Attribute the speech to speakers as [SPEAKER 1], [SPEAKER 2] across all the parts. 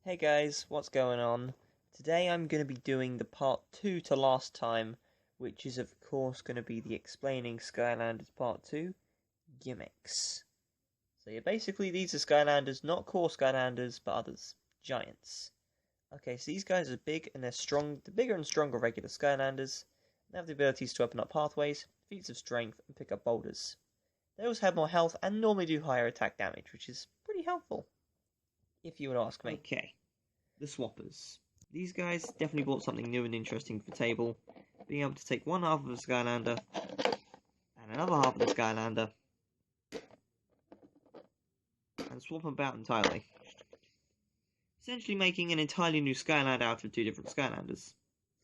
[SPEAKER 1] Hey guys, what's going on? Today I'm going to be doing the part 2 to last time, which is of course going to be the Explaining Skylanders part 2, Gimmicks. So yeah, basically these are Skylanders, not core Skylanders, but others, giants. Okay, so these guys are big and they're strong, the bigger and stronger regular Skylanders. They have the abilities to open up pathways, feats of strength, and pick up boulders. They also have more health and normally do higher attack damage, which is pretty helpful, if you would ask me. Okay. The swappers. These guys definitely brought something new and interesting to the table, being able to take one half of a Skylander and another half of the Skylander and swap them about entirely. Essentially making an entirely new Skylander out of two different Skylanders.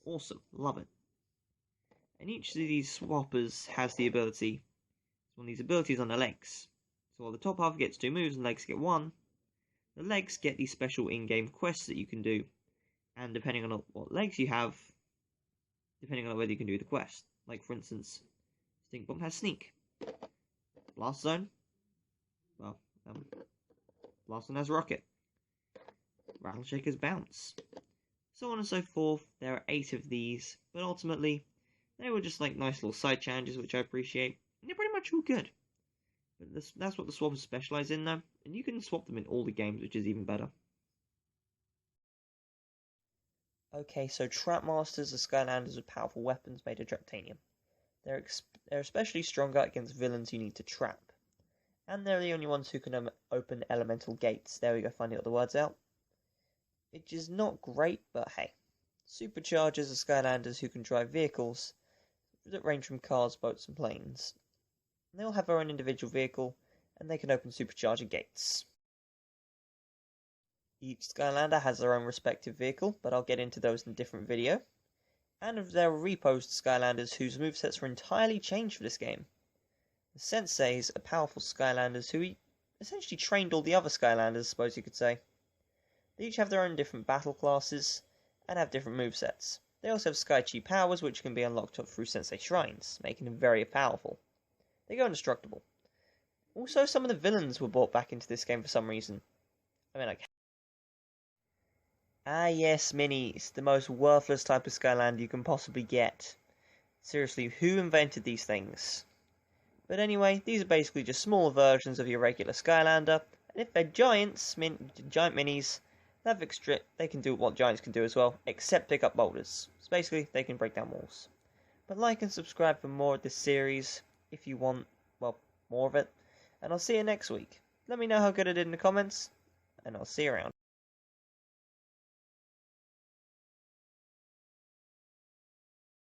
[SPEAKER 1] Awesome, love it. And each of these swappers has the ability, one of these abilities on the legs. So while the top half gets two moves and legs get one, the legs get these special in-game quests that you can do, and depending on what legs you have, depending on whether you can do the quest. Like for instance, Stink Bomb has Sneak. Blast Zone, well, Blast Zone has Rocket. Rattle Shaker's Bounce. So on and so forth. There are 8 of these, but ultimately, they were just like nice little side challenges, which I appreciate, and they're pretty much all good. But that's what the swappers specialise in though, and you can swap them in all the games, which is even better. Okay, so Trapmasters are Skylanders with powerful weapons made of Dractanium. They're especially stronger against villains you need to trap. And they're the only ones who can open elemental gates. There we go, finally got the words out. Which is not great, but hey. Superchargers are Skylanders who can drive vehicles that range from cars, boats, and planes. They all have their own individual vehicle, and they can open supercharger gates. Each Skylander has their own respective vehicle, but I'll get into those in a different video. And there are reposed Skylanders whose movesets were entirely changed for this game. The Senseis are powerful Skylanders who essentially trained all the other Skylanders, I suppose you could say. They each have their own different battle classes, and have different movesets. They also have Sky Chi powers, which can be unlocked through Sensei shrines, making them very powerful. They go indestructible. Also, some of the villains were brought back into this game for some reason. Ah yes, minis, the most worthless type of Skylander you can possibly get. Seriously, who invented these things? But anyway, these are basically just smaller versions of your regular Skylander, and if they're giant minis, they can do what giants can do as well, except pick up boulders. So basically, they can break down walls. But like and subscribe for more of this series, if you want, well, more of it, and I'll see you next week. Let me know how good I did in the comments, and I'll see you around.